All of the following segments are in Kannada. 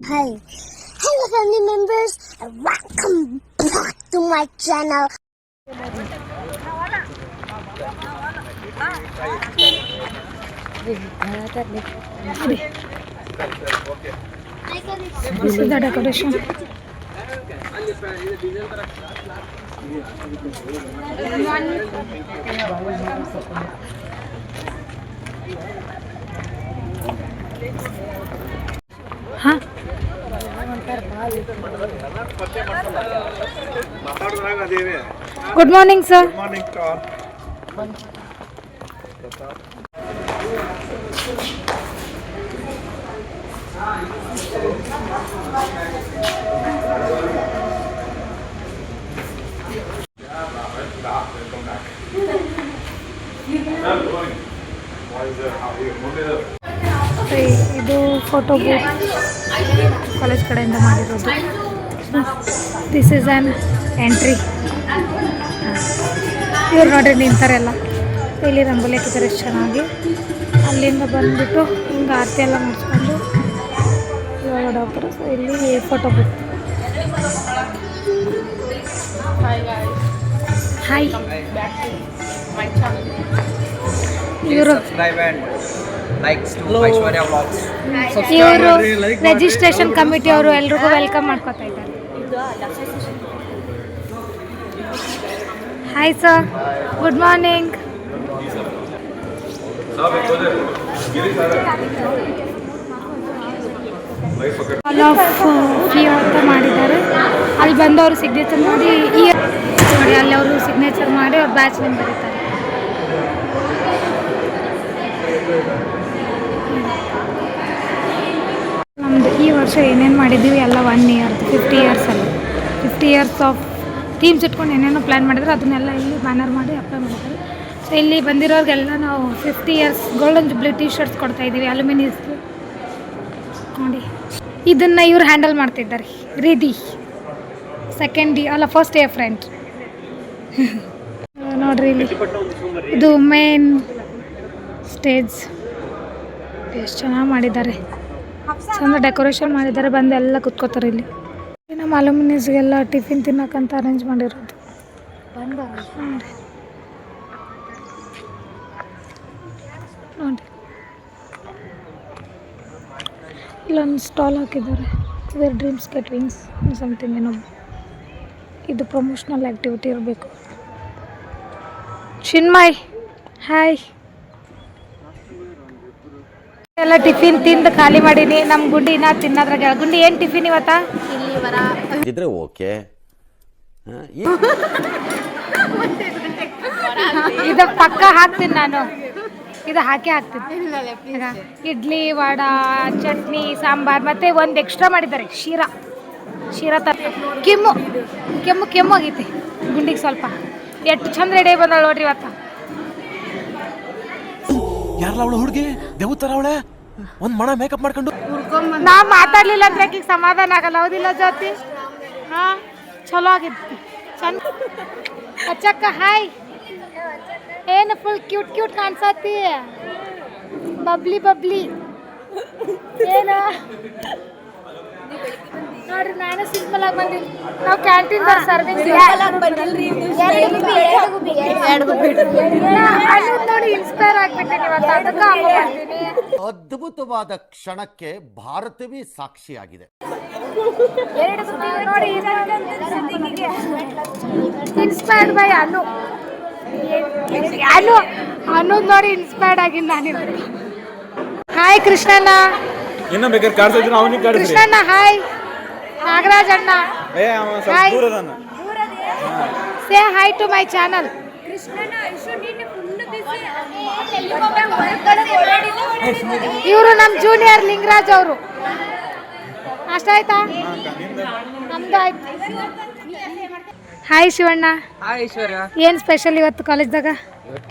Hi. Hello family members and welcome back to my channel. This is the decoration. Huh? Good morning, sir. Good morning, Carl. ಇದು ಫೋಟೋ ಬೂತ್ ಕಾಲೇಜ್ ಕಡೆಯಿಂದ ಮಾಡಿರೋದು. This is on entry. ಇವ್ರು ನೋಡ್ರಿ ನಿಂತಾರೆಲ್ಲ ಇಲ್ಲಿ ರಂಗೋಲಿ ಹಾಕಿದ್ದಾರೆ ಎಷ್ಟು ಚೆನ್ನಾಗಿ. ಅಲ್ಲಿಂದ ಬಂದುಬಿಟ್ಟು ಹಿಂಗೆ ಆರತಿ ಎಲ್ಲ ಮುಗಿಸ್ಕೊಂಡು ಒಳಗಡೆ ಹೋಗ್ತಾರೆ. ಸೊ ಇಲ್ಲಿ ಫೋಟೋ ಬೂತ್. ಹಾಯ್, ಇವರು ಇವರು ರಿಜಿಸ್ಟ್ರೇಷನ್ ಕಮಿಟಿ ಅವರು ಎಲ್ರಿಗೂ ವೆಲ್ಕಮ್ ಮಾಡ್ಕೊತಾ ಇದ್ದಾರೆ. Hi sir, good morning. All of few ಅಂತ ಮಾಡಿದ್ದಾರೆ. ಅಲ್ಲಿ ಬಂದು ಅವರು ಸಿಗ್ನೇಚರ್ ಮಾಡಿ ನೋಡಿ, ಅಲ್ಲಿ ಅವರು ಸಿಗ್ನೇಚರ್ ಮಾಡಿ ಅವ್ರ ಬ್ಯಾಚ್ ನೇಮ್ ಬರೀತಾರೆ. ನಮ್ಮದು ಈ ವರ್ಷ ಏನೇನು ಮಾಡಿದ್ದೀವಿ ಎಲ್ಲ 1 ಇಯರ್ 50 ಇಯರ್ಸಲ್ಲಿ 50 ಇಯರ್ಸ್ ಆಫ್ ಥೀಮ್ಸ್ ಇಟ್ಕೊಂಡು ಏನೇನೋ ಪ್ಲ್ಯಾನ್ ಮಾಡಿದ್ರೆ ಅದನ್ನೆಲ್ಲ ಇಲ್ಲಿ ಬ್ಯಾನರ್ ಮಾಡಿ ಅಪ್ಲೈ ಮಾಡಿದ್ದಾರೆ. ಸೊ ಇಲ್ಲಿ ಬಂದಿರೋರಿಗೆಲ್ಲ ನಾವು 50 years golden jubilee T shirts ಕೊಡ್ತಾಯಿದ್ದೀವಿ, ಅಲ್ಯೂಮಿನಿಯಸ್ದು. ನೋಡಿ, ಇದನ್ನು ಇವ್ರು ಹ್ಯಾಂಡಲ್ ಮಾಡ್ತಿದ್ದಾರೆ. ರೀದಿ ಸೆಕೆಂಡ್ ಅಲ್ಲ ಫಸ್ಟ್ ಇಯರ್ ಫ್ರೆಂಡ್. ನೋಡ್ರಿ, ಇಲ್ಲಿ ಇದು ಮೇನ್ ಸ್ಟೇಜ್. ಎಷ್ಟು ಚೆನ್ನಾಗಿ ಮಾಡಿದ್ದಾರೆ, ಚಂದ ಡೆಕೋರೇಷನ್ ಮಾಡಿದ್ದಾರೆ. ಬಂದು ಎಲ್ಲ ಕುತ್ಕೋತಾರೆ ಇಲ್ಲಿ. ನಮ್ಮ ಅಲ್ಯೂಮಿನಿಯಸ್ಗೆಲ್ಲ ಟಿಫಿನ್ ತಿನ್ನೋಕ್ಕಂತ ಅರೇಂಜ್ ಮಾಡಿರೋದು. ನೋಡಿ, ಇಲ್ಲೊಂದು ಸ್ಟಾಲ್ ಹಾಕಿದ್ದಾರೆ. Where dreams get wings something ಏನೋ. ಇದು ಪ್ರಮೋಷನಲ್ ಆ್ಯಕ್ಟಿವಿಟಿ ಇರಬೇಕು. ಚಿನ್ಮಯ್ ಹಾಯ್. ಎಲ್ಲ ಟಿಫಿನ್ ತಿಂದು ಖಾಲಿ ಮಾಡೀನಿ. ನಮ್ಮ ಗುಂಡಿ ಇನ್ನ ತಿನ್ನೋದ್ರಾಗ. ಗುಂಡಿ ಏನು ಟಿಫಿನ್ ಇವತ್ತ? ಇದ್ರೆ ಓಕೆ. ಇದು ಪಕ್ಕ ಹಾಕ್ತೀನಿ ನಾನು, ಇದು ಹಾಕಿ ಹಾಕ್ತೀನಿ. ಇಡ್ಲಿ, ವಡಾ, ಚಟ್ನಿ, ಸಾಂಬಾರ್, ಮತ್ತೆ ಒಂದು ಎಕ್ಸ್ಟ್ರಾ ಮಾಡಿದ್ದಾರೆ ಶೀರಾ ತರ. ಕೆಮ್ಮು ಆಗೈತಿ ಗುಂಡಿಗೆ ಸ್ವಲ್ಪ. ಎಷ್ಟು ಚಂದ ರೆಡಿ ಬಂದಾಳ ನೋಡ್ರಿ ಇವತ್ತ. ಯಾರಲ್ಲ ಅವಳು ಹುಡುಗಿ ದೇವತರ ಅವಳೆ ಒಂದ್ ಮಣ ಮೇಕಪ್ ಮಾಡ್ಕೊಂಡು. ನಾ ಮಾತಾಡ್ಲಿಲ್ಲ ಅಂದ್ರೆ ಆಕಿಗೆ ಸಮಾಧಾನ ಆಗಲ್ಲ, ಹೌದಿಲ್ಲ ಜ್ಯೋತಿ? ಹಾ, ಚಲೋ ಆಗಿತ್ತು ಚಂದ. ಅಚ್ಚಕ್ಕ ಹಾಯ್. ಏನು ಫುಲ್ ಕ್ಯೂಟ್ ಕಾಣಿಸತ್ತಿ, ಬಬ್ಲಿ ಏನು ನೋಡ್ರಿ. ನಾನು ಸಿಂಪಲ್ ಆಗಿ ಬಂದಿನಿ. ನಾವು ಕ್ಯಾಂಟೀನ್ ಸರ್ವಿಂಗ್ ನೋಡಿ ಇನ್ಸ್ಪೈರ್ ಆಗ್ಬಿಟ್ಟಿನಿ ಇವತ್ತು. ಅದಕ್ಕೆ ಹಾಕೊಂಡ್ಬರ್ತೀನಿ. ಅದ್ಭುತವಾದ ಕ್ಷಣಕ್ಕೆ ಭಾರತವೇ ಸಾಕ್ಷಿಯಾಗಿದೆ. ನೋಡಿ, ಇನ್ಸ್ಪೈರ್ಡ್ ಬೈ ಅನು ನೋಡಿ ಇನ್ಸ್ಪೈರ್ಡ್ ಆಗಿ ನಾನು. ಹಾಯ್ ಕೃಷ್ಣಣ್ಣ. ಇನ್ನ ಬೇಕಾದ್ರೆ ಕಾಡ್ಸಿದ್ರೆ ಅವನಿಗೆ ಕಾಡ್ಸಿ. ಕೃಷ್ಣಣ್ಣ ಹಾಯ್. ನಾಗರಾಜ್ ಅಣ್ಣ hi. Say hi to my channel. ಇವರು ನಮ್ಮ ಜೂನಿಯರ್ ಲಿಂಗರಾಜ್ ಅವರು. ಅಷ್ಟಾಯ್ತಾ? ನಮ್ದು ಆಯ್ತು. ಹಾಯ್ ಶಿವಣ್ಣ. ಹಾಯ್ ಐಶ್ವರ್ಯ. ಏನು ಸ್ಪೆಷಲ್ ಇವತ್ತು ಕಾಲೇಜ್ದಾಗ?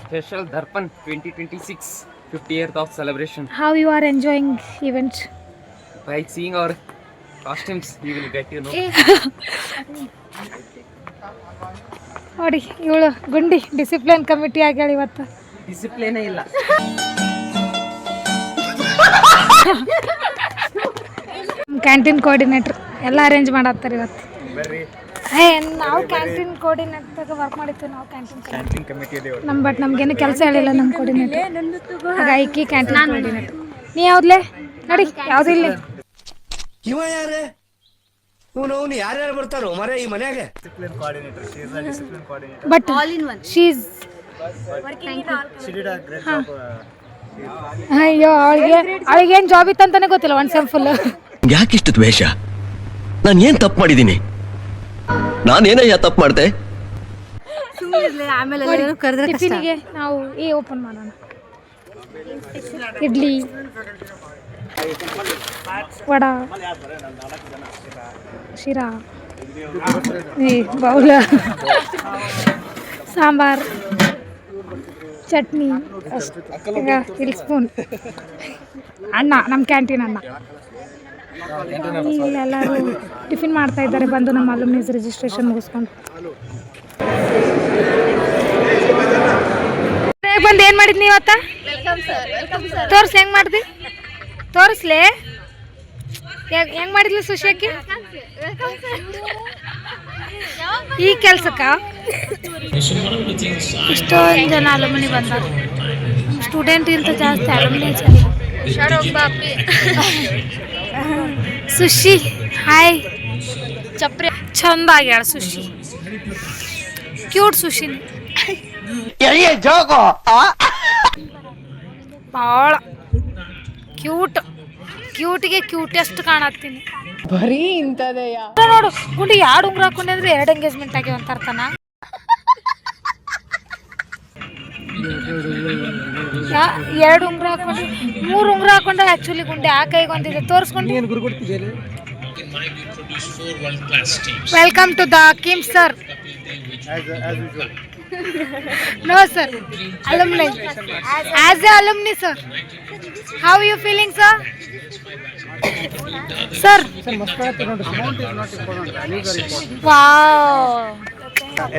Special Darpan 2026 50 years of celebration. How you are enjoying event? By seeing our costumes, you will get to know. ನೋಡಿ, ಇವಳು ಗುಂಡಿ ಡಿಸಿಪ್ಲಿನ್ ಕಮಿಟಿ ಆಗ್ಯಾಳ ಇವತ್ತು. ಡಿಸಿಪ್ಲಿನೇ ಇಲ್ಲ. ಕ್ಯಾಂಟೀನ್ ಕೋಆರ್ಡಿನೇಟ್ರ್ ಎಲ್ಲ ಅರೇಂಜ್ ಮಾಡತ್ತಾರೆ ಇವತ್ತು. ನಾವು ಕ್ಯಾಂಟೀನ್ ಕೋಆರ್ಡಿನೇಟರ್ ವರ್ಕ್ ಮಾಡಿರ್ತೀವಿ. ನಾವು ಕ್ಯಾಂಟೀನ್ ಕಮಿಟಿಯಲ್ಲಿ ಬಟ್ ನಮ್ಗೇನು ಕೆಲಸ ಹೇಳಿಲ್ಲ ನಮ್ಮ ಕೋಆರ್ಡಿನೇಟರ್. ಹಾಗಾಗಿ ಕ್ಯಾಂಟೀನ್ ಕೋಆರ್ಡಿನೇಟರ್. ನೀ ಯಾವ್ದ್ಲೇ ನೋಡಿ ಯಾವುದಿಲ್ಲ. ಇವ ಯಾರೇ ಇವನು ಯಾರ್ಯಾರು ಬರ್ತಾರೋ ಮರ ಈ ಮನ್ಯಾಗ? ಬಟ್ ಶೀಸ್ ಅಯ್ಯೋ ಅವಳಿಗೇನು ಜಾಬ್ ಇತ್ತಂತಾನೆ ಗೊತ್ತಿಲ್ಲ. One sem full. ಯಾಕಿಷ್ಟು ದ್ವೇಷ? ನಾನು ಏನ್ ತಪ್ಪು ಮಾಡಿದ್ದೀನಿ? ನಾನೇನಯ್ಯ ತಪ್ಪು ಮಾಡ್ದೆ? ಟಿಫಿನಿಗೆ ನಾವು ಓಪನ್ ಮಾಡೋಣ. ಇಡ್ಲಿ, ವಡಾ, ಶಿರಾ, ಬೌಲ, ಸಾಂಬಾರ್, ಚಟ್ನಿ, ಇಲ್ಲಿ ಸ್ಪೂನ್. ಅಣ್ಣ, ನಮ್ಮ ಕ್ಯಾಂಟೀನ್ ಅಣ್ಣ. ಇಲ್ಲೆಲ್ಲರೂ ಟಿಫಿನ್ ಮಾಡ್ತಾ ಇದ್ದಾರೆ ಬಂದು ನಮ್ಮ ಅಲುಮ್ನೀಸ್ ರಿಜಿಸ್ಟ್ರೇಷನ್ ಮುಗಿಸ್ಕೊಂಡು. ಬಂದು ಏನು ಮಾಡಿದ್ನಿ ಇವತ್ತ? ತೋರ್ಸ್ ಹೆಂಗ್ ಮಾಡ್ದಿ? ತೋರಿಸ್ಲೇ ಹೆಂಗ್ ಮಾಡಿದ್ಲು ಸುಶಾಕಿ ಈ ಕೆಲ್ಸಕ್ಕ? ಇಷ್ಟೊಂದು ಜನ ಅಲುಮಿನಿ ಬಂದಾರ. ಸ್ಟೂಡೆಂಟ್ ಇಂತ ಜಾಸ್ತಿ ಅಲುಮಿನಿ ಜನ. ಸುಶಿ ಹಾಯ್. ಚಪ್ರಿ ಚಂದ ಆಗ್ಯಾಳ ಸುಶಿ. ಕ್ಯೂಟ್ ಸುಶಿ. ಭಾಳ ಕ್ಯೂಟ್ಗೆ ಕ್ಯೂಟೆಸ್ಟ್ ಕಾಣತ್ತೀನಿ. ಬರೀ ಇಂಥದೇ ನೋಡು ಗುಂಡಿ 2 ಉಂಗ್ರ ಹಾಕೊಂಡೆ ಅಂದ್ರೆ 2 ಎಂಗೇಜ್ಮೆಂಟ್ ಆಗಿ ಅಂತಾರ್ತಾನ. 2 ಉಂಗ್ರ ಹಾಕೊಂಡು 3 ಉಂಗ್ರ ಹಾಕೊಂಡ ಆಕ್ಚುಲಿ ಗುಂಡಿ ಆ ಕೈಗೆ ಒಂದಿದೆ ತೋರಿಸ್ಕೊಂಡು. ವೆಲ್ಕಮ್ ಟು ದ ಕಿಮ್ sir. No sir, alumni. As a alumni sir, how are you feeling sir? Sir, wow.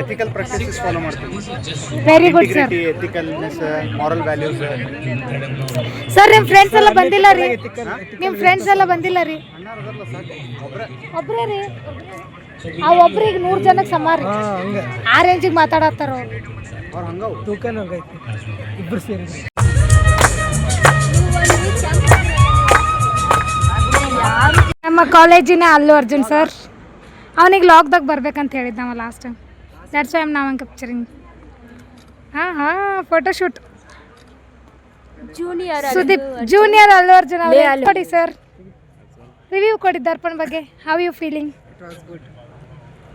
Ethical practices follow ಮಾಡ್ತೀವಿ. Very good sir. Ethicalness, moral values. Sir, ನಿಮ್ಮ ಫ್ರೆಂಡ್ಸ್ ಎಲ್ಲ ಬಂದಿಲ್ಲ ರೀ? ನಿಮ್ಮ ಫ್ರೆಂಡ್ಸ್ ಎಲ್ಲ ಬಂದಿಲ್ಲ ರೀ? ಒಬ್ರೇ ರೀ? ಆ ಒಬ್ರಿಗೆ 100 ಜನಕ್ಕೆ ಸಮ ರೀ. ಆ ರೇಂಜಿಗೆ ಮಾತಾಡತ್ತಾರ ಅವ್ರು. ನಮ್ಮ ಕಾಲೇಜಿನ ಅಲ್ಲು ಅರ್ಜುನ್ ಸರ್. ಅವನಿಗೆ ಲಾಕ್ದಾಗ ಬರ್ಬೇಕಂತ ಹೇಳಿದ್ದ ನಾವು ಲಾಸ್ಟ್ ಟೈಮ್. ದ್ಯಾಟ್ಸ್ ವೈ ನಾವು capturing. Photoshoot. Sudeep junior Allu Arjun ಅವರು ಕೊಡಿ ಸರ್. ರಿವ್ಯೂ ಕೊಡಿ ದರ್ಪಣ್ ಬಗ್ಗೆ. How you feeling?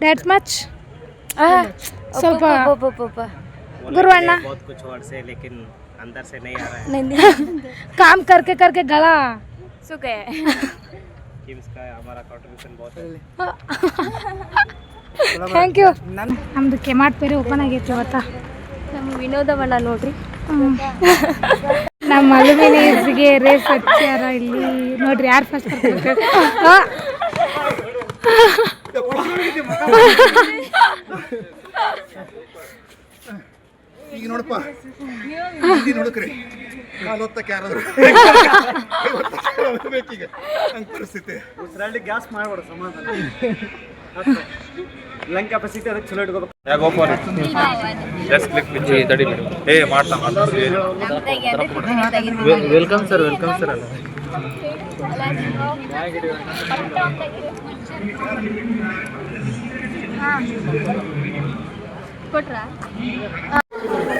That much? ಸ್ವಲ್ಪ गुरुअण्णा बहुत कुछ वर्ड से लेकिन अंदर से नहीं आ रहा है. काम करके करके गला सूख गया है. किम्स का हमारा कंट्रीब्यूशन बहुत है. Thank you. ನಮ್ದು ಕೆಮಾಟ್ ಪೇರೆ ಓಪನ್ ಆಗೈತಿ ಇವತ್ತ. ನಮ್ಮ ವಿನೋದವಣ್ಣ ನೋಡ್ರಿ. ನಮ್ಮ ಅಲ್ಯುಮಿನಿಯಸ್ಗೆ ರೇಸ್ ಹಚ್ಚಾರ ಇಲ್ಲಿ ನೋಡ್ರಿ ಯಾರು ಫಸ್ಟ್ ಬರ್ತಾರೆ. ಈಗ ನೋಡಪ್ಪ ನೋಡಕ್ರಿ ಕಾಲೊತ್ತಕ್ಕೆ ಯಾರಾದ್ರು ಬೇಕೀಗ ಹಂಗೆ ಪರಿಸ್ಥಿತಿ. ಉಸಿರಾಡಿ ಗ್ಯಾಸ್ ಮಾಡ್ಬೇಡ ಸಮಾಧಾನ. ಲಂಗ್ ಕೆಪಾಸಿಟಿ ಅದಕ್ಕೆ ಚಲೋ ಇಟ್ಕೋಬೇಕು. Welcome sir welcome sir.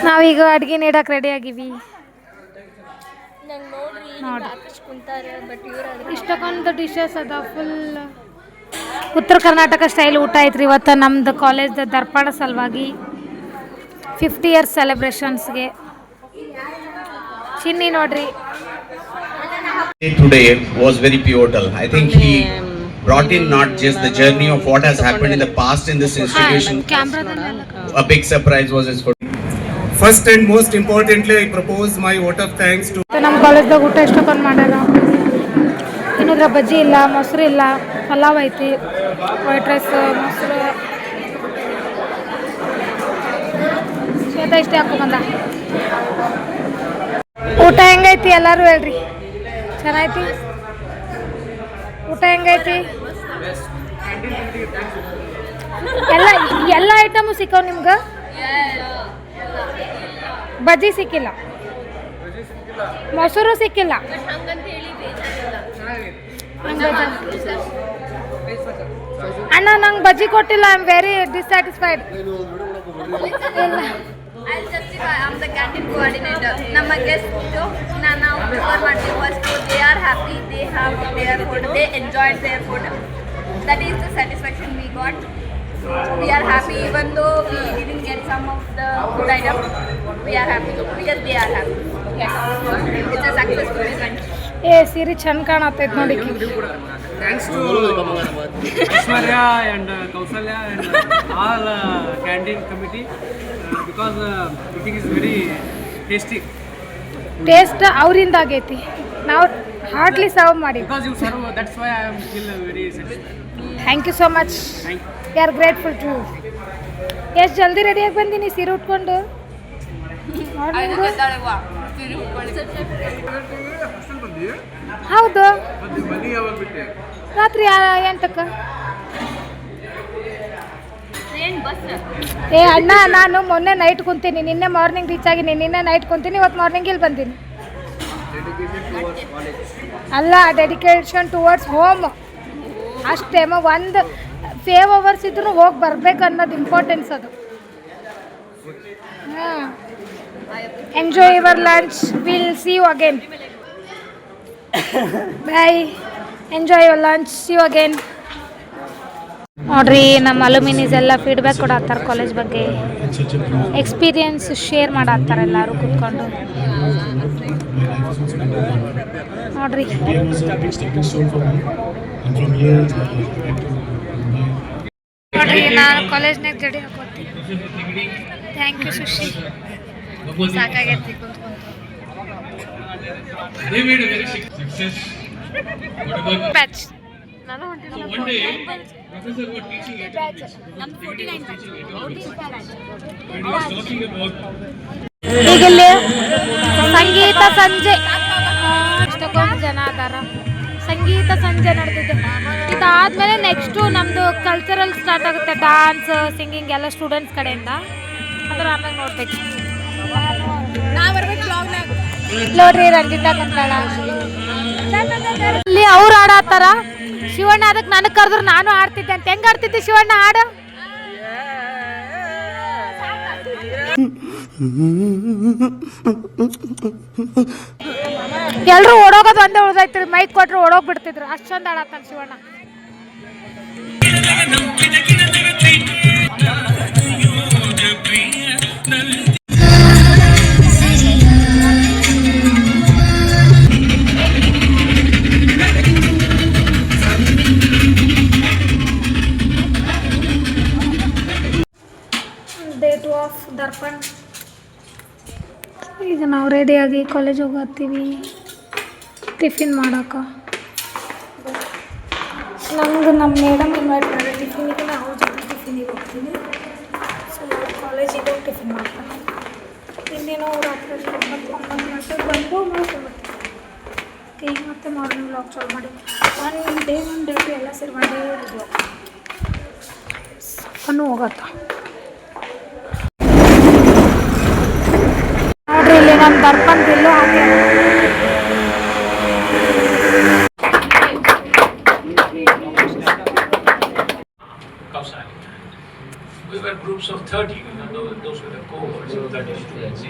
ನಾವೀಗ ಅಡ್ಗೆ ನೀಡಕ್ಕೆ ರೆಡಿ ಆಗಿವಿ. ಇಷ್ಟಕ್ಕೊಂದು ಡಿಶಸ್ ಅದ. ಫುಲ್ ಉತ್ತರ ಕರ್ನಾಟಕ ಸ್ಟೈಲ್ ಊಟ ಐತ್ರಿ ಇವತ್ತು ನಮ್ದು ಕಾಲೇಜ್ದ ದರ್ಪಣ ಸಲುವಾಗಿ 50 ಇಯರ್ಸ್ ಸೆಲೆಬ್ರೇಷನ್ಸ್ಗೆ. ಚಿನ್ನಿ ನೋಡ್ರಿ. Today was very pivotal. I think he brought in not just the journey of what has happened in the past in this institution. A big surprise was his photo. First and most importantly, I propose my vote of thanks to ನಮ್ಮ ಕಾಲೇಜ್ದಾಗ ಊಟ ಎಷ್ಟೊಂದು ಮಾಡ್ಯಾರ. ಇನ್ನೂರ ಬಜ್ಜಿ ಇಲ್ಲ, ಮೊಸರು ಇಲ್ಲ, ಪಲಾವ್ ಐತಿ, ವೈಟ್ ರೈಸ್, ಮೊಸರು, ಶ್ವೇತ ಇಷ್ಟೇ ಹಾಕೊಂಬಂದ. ಊಟ ಹೆಂಗೈತಿ ಎಲ್ಲರೂ ಹೇಳ್ರಿ. ಚೆನ್ನಾಗೈತಿ ಊಟ ಹೆಂಗೈತಿ? ಎಲ್ಲ ಐಟಮು ಸಿಕ್ಕವ್ ನಿಮ್ಗೆ? ಬಜ್ಜಿ ಸಿಕ್ಕಿಲ್ಲ, ಮೊಸರು ಸಿಕ್ಕಿಲ್ಲ. ಅಣ್ಣ ನಂಗೆ ಬಜ್ಜಿ ಕೊಟ್ಟಿಲ್ಲ. I am very dissatisfied. I'll justify. I'm the canteen coordinator. ನಮ್ಮ ಗೆಸ್ಟ್ ನಾವು ಪ್ರಿಫರ್ ಮಾಡ್ತೀವಿ. First they are happy, they have their food, they enjoyed their food. That is the satisfaction we got. We are happy even though we didn't get some of the food items. We are happy because they are happy. Okay. It's a successful event. ಸೀರೆ ಚಂದ ಕಾಣತ್ತೈತೆ ನೋಡಿ. Thanks to Aishwarya and Kausalya and all canteen committee because cooking is very tasty. Taste ಅವರಿಂದ ಆಗೈತಿ, ನಾವು ಹಾರ್ಡ್ಲಿ ಸರ್ವ್ ಮಾಡಿ. Because you serve, that's why I am still very satisfied. Thank you so much. We are grateful too. ಎಷ್ಟು ಜಲ್ದಿ ರೆಡಿಯಾಗಿ ಬಂದೀನಿ ಸೀರೆ ಉಟ್ಕೊಂಡು. ಹೌದು, ರಾತ್ರಿ 8ಕ್ಕೆ. ಏ ಅಣ್ಣ, ನಾನು ಮೊನ್ನೆ ನೈಟ್ ಕುಂತೀನಿ, ನಿನ್ನೆ ಮಾರ್ನಿಂಗ್ ರೀಚ್ ಆಗಿನಿ. ನಿನ್ನೆ ನೈಟ್ ಕುಂತೀನಿ, ಇವತ್ತು ಮಾರ್ನಿಂಗ್ ಇಲ್ಲಿ ಬಂದೀನಿ. ಅಲ್ಲ, ಡೆಡಿಕೇಶನ್ ಟುವರ್ಡ್ಸ್ ಹೋಮ್ ಅಷ್ಟೇ. ಒಂದು 5 hours ಇದ್ರೂ ಹೋಗಿ ಬರ್ಬೇಕು ಅನ್ನೋದು ಇಂಪಾರ್ಟೆನ್ಸ್ ಅದು. ಹಾಂ, enjoy your lunch. Will see you again. Bye, enjoy your lunch, see you again. ನೋಡ್ರಿ, ನಮ್ಮ ಅಲುಮಿನೀಸ್ ಎಲ್ಲ ಫೀಡ್ಬ್ಯಾಕ್ ಕೊಡತ್ತಾರ ಕಾಲೇಜ್ ಬಗ್ಗೆ, ಎಕ್ಸ್ಪೀರಿಯನ್ಸ್ ಶೇರ್ ಮಾಡತ್ತಾರ ಎಲ್ಲರೂ ಕೂತ್ಕೊಂಡು. ನೋಡ್ರಿ, ನೋಡ್ರಿ ನಾನು ಕಾಲೇಜ್ನಾಗ ಜಡಿ ಹಾಕೋತೀನಿ. Thank you ಸುಶಿ. ಸಾಕಾಗೈತಿ ಕುಂತ್ಕೊಂಡು. ಬ್ಯಾಚ್ ನಾನು ಈಗಿಲ್ಲಿ ಸಂಗೀತ ಸಂಜೆ ಎಷ್ಟೊಂದು ಜನ ಅದಾರ. ಸಂಗೀತ ಸಂಜೆ ನಡೆದಿದೆ. ಇದಾದ್ಮೇಲೆ ನೆಕ್ಸ್ಟು ನಮ್ಮದು ಕಲ್ಚರಲ್ ಸ್ಟಾರ್ಟ್ ಆಗುತ್ತೆ. ಡಾನ್ಸ್, ಸಿಂಗಿಂಗ್ ಎಲ್ಲ ಸ್ಟೂಡೆಂಟ್ಸ್ ಕಡೆಯಿಂದ. ಅದ್ರ ಆಮೇಲೆ ನೋಡ್ಬೇಕು. ನೋಡ್ರಿ, ರಂಜಿತಾ ಕಂತಾಳ ಇಲ್ಲಿ ಅವ್ರು ಆಡತ್ತಾರ. ಶಿವಣ್ಣ ಅದಕ್ಕೆ ನನಗೆ ಕರೆದ್ರು, ನಾನು ಆಡ್ತಿದ್ದೆ ಅಂತ. ಹೆಂಗೆ ಆಡ್ತಿದ್ದೆ ಶಿವಣ್ಣ ಹಾಡು? ಎಲ್ರು ಓಡೋಗೋದು ಒಂದೇ ಉಳ್ದೈತ್ರಿ. ಮೈಕ್ ಕೊಟ್ರು ಓಡೋಗ್ಬಿಡ್ತಿದ್ರು, ಅಷ್ಟು ಚಂದ ಆಡತ್ತಾನ ಶಿವಣ್ಣ. Day 2 of Darpan. ಈಗ ನಾವು ರೆಡಿಯಾಗಿ ಕಾಲೇಜ್ ಹೋಗತ್ತೀವಿ ಟಿಫಿನ್ ಮಾಡೋಕೆ. ನಮ್ಗೆ ನಮ್ಮ ಮೇಡಮ್ ಇನ್ವೈಟ್ ಮಾಡಿದ್ರೆ ಟಿಫಿನಿಗೆ, ನಾವು ಜೊತೆ ಟಿಫಿನಿಗೆ ಹೋಗ್ತೀನಿ. ಸೊ ನಾವು ಕಾಲೇಜಿಗೆ ಹೋಗಿ ಟಿಫಿನ್ ಮಾಡ್ತಾರೆ. ಇನ್ನೇನೋ ರಾತ್ರಿ 9 ಗಂಟೆಗೆ ಬಂದು ಮಾಡ್ಕೊಂಡ್ಬಿಡ್ತೀವಿ. ಈಗ ಮತ್ತೆ ಮಾರ್ನಿಂಗ್ ವ್ಲಾಗ್ ಚಾಲು ಮಾಡಿ ಒನ್ ಡೇ ಎಲ್ಲ ಸೇರಿ ಒನ್ ಡೇ ವ್ಲಾಗ್ ಅನ್ನು ಹೋಗತ್ತ. ನೋಡ್ರಿ, ಇಲ್ಲಿ ನಮ್ಮ Darpan bill hockey. We were groups of 30, those were the cohorts of 30 students.